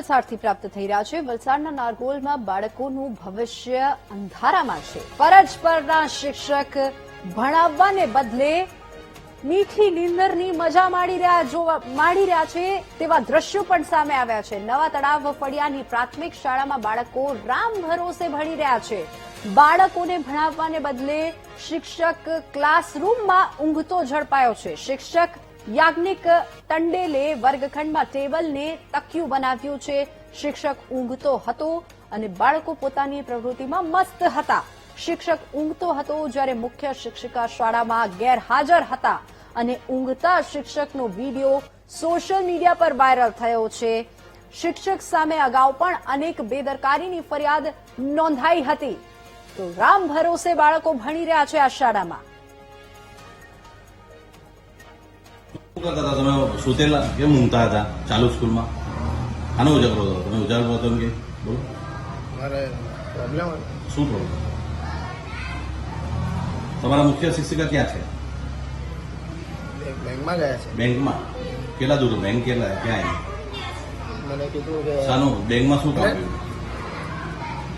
વલસાડથી પ્રાપ્ત થઈ રહ્યા છે। વલસાડના નારગોલમાં બાળકોનું ભવિષ્ય અંધારામાં છે। ફરજ પરના શિક્ષક ભણાવવાને બદલે મીઠી નીંદરની મજા માણી રહ્યા છે તેવા દ્રશ્યો પણ સામે આવ્યા છે। નવા તળાવ ફળિયાની પ્રાથમિક શાળામાં બાળકો રામ ભરોસે ભણી રહ્યા છે। બાળકોને ભણાવવાને બદલે શિક્ષક ક્લાસરૂમમાં ઊંઘતો ઝડપાયો છે। શિક્ષક યાજ્ઞિક ટંડેલે વર્ગખંડમાં ટેબલને તકિયું બનાવ્યું છે। શિક્ષક ઊંઘતો હતો અને બાળકો પોતાની પ્રવૃત્તિમાં મસ્ત હતા। શિક્ષક ઊંઘતો હતો જ્યારે મુખ્ય શિક્ષિકા શાળામાં ગેરહાજર હતા અને ઊંઘતા શિક્ષકનો વિડીયો સોશિયલ મીડિયા પર વાયરલ થયો છે। શિક્ષક સામે અગાઉ પણ અનેક બેદરકારીની ફરિયાદ નોંધાઈ હતી। તો રામ ભરોસે બાળકો ભણી રહ્યા છે આ શાળામાં। તમે સુતેલા કેમ ઊંઘતા હતા ચાલુ સ્કૂલમાં? આનો ઉજાગરો હતો, તમે ઉજાગરો હતો એમ કે બોલો મારે પ્રોબ્લેમ શું પ્રોબ્લેમ? તમારા મુખ્ય શિક્ષિકા ક્યાં છે? બેંકમાં ગયા છે। બેંકમાં? કેટલા દૂર? બેંક કેટલા ક્યાં? મને કીધું કે શાનું બેંકમાં શું કામ?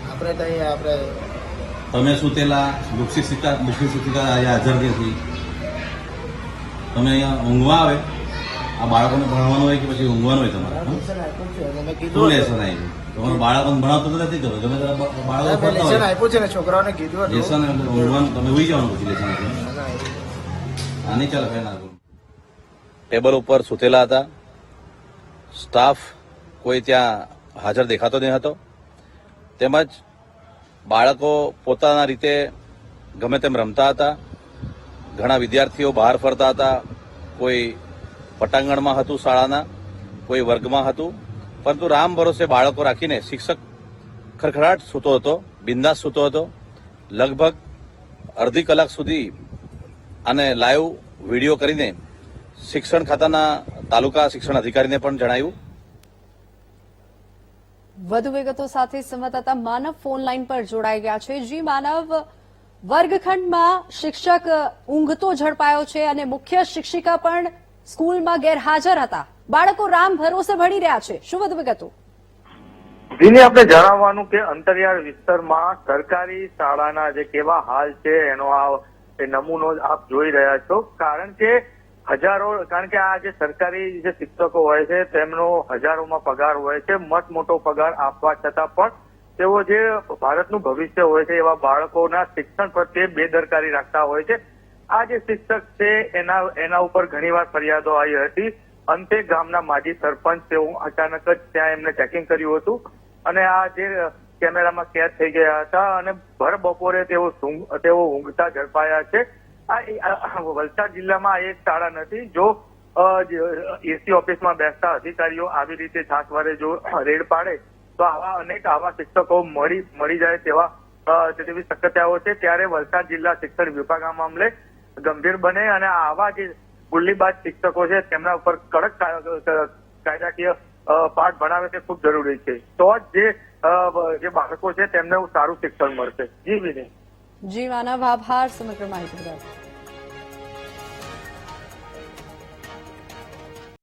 આપણે ત્યાં આપણે તમે સુતેલા મુખ્ય શિક્ષિકા હાજર નથી, તમે અહીંયા ઊંઘવા આવે? આ બાળકોને ભણવાનું હોય કે પછી ઊંઘવાનું હોય તમારે? લેસન આપ્યું છે અને મેં શું કીધું લેસન આવ્યું? તમારા બાળકોને ભણાવતો તો નથી ખબર, તમે બાળકો ભણતા લેસન હોય આપ્યું છે ને છોકરાઓને કીધું હતું લેસન એટલે ઊંઘવાનું, તમે ઉઈ જવાનું પછી લેસન આપ્યું આ નહીં ચાલે ભાઈ ના। ટેબલ ઉપર સુતેલા હતા, સ્ટાફ કોઈ ત્યાં હાજર દેખાતો નહીં હતો, તેમજ બાળકો પોતાના રીતે ગમે તેમ રમતા હતા। ઘણા વિદ્યાર્થીઓ બહાર ફરતા હતા, કોઈ પટાંગણમાં હતું શાળાના, કોઈ વર્ગમાં હતું, પરંતુ રામ ભરોસે બાળકો રાખીને શિક્ષક ખડખડાટ સૂતો હતો, બિંદાસ સૂતો હતો। લગભગ અડધી કલાક સુધી આને લાઈવ વિડીયો કરીને શિક્ષણ ખાતાના તાલુકા શિક્ષણ અધિકારીને પણ જણાવ્યું। વધુ વિગતો સાથે સંવાદદાતા માનવ ફોન લાઈન પર જોડાઈ ગયા છે। જી માનવ, વર્ગખંડમાં શિક્ષક ઊંઘતો ઝડપાયો છે અને મુખ્ય શિક્ષિકા પણ સ્કૂલમાં ગેરહાજર હતા। બાળકો રામ ભરોસે ભણી રહ્યા છે, શું વધુ વિગતો? જેને આપણે જણાવવાનું કે અંતરિયાળ વિસ્તારમાં સરકારી શાળાના જે કેવા હાલ છે એનો આ નમૂનો આપ જોઈ રહ્યા છો। કારણ કે આ જે સરકારી જે શિક્ષકો હોય છે તેમનો હજારોમાં પગાર હોય છે, મસ્ત મોટો પગાર આપવા છતાં પણ તેઓ જે ભારતનું ભવિષ્ય હોય છે એવા બાળકોના શિક્ષણ પ્રત્યે બેદરકારી રાખતા હોય છે। આ જે શિક્ષક છે એના ઉપર ઘણીવાર ફરિયાદો આવી હતી। અંતે ગામના માજી સરપંચ તેઓ અચાનક જ ત્યાં એમને ચેકિંગ કર્યું હતું અને આ જે કેમેરામાં કેદ થઈ ગયા હતા અને ભર બપોરે તેઓ ઊંઘતા ઝડપાયા છે। આ વલસાડ જિલ્લામાં એક શાળા નથી જો એસી ઓફિસમાં બેસતા અધિકારીઓ આવી રીતે છાસવારે જો રેડ પાડે તો આવા શિક્ષકો મળી જાય તેવી શક્યતાઓ છે। ત્યારે વલસાડ જિલ્લા શિક્ષણ વિભાગ આ મામલે ગંભીર બને અને આવા જે ગુલ્લીબાજ શિક્ષકો છે તેમના ઉપર કડક કાયદાકીય પાઠ ભણાવે તે ખૂબ જરૂરી છે। તો જ જે બાળકો છે તેમને સારું શિક્ષણ મળશે। જી વિનય। જી માનવ, આભાર સમગ્ર માહિતી બદલ।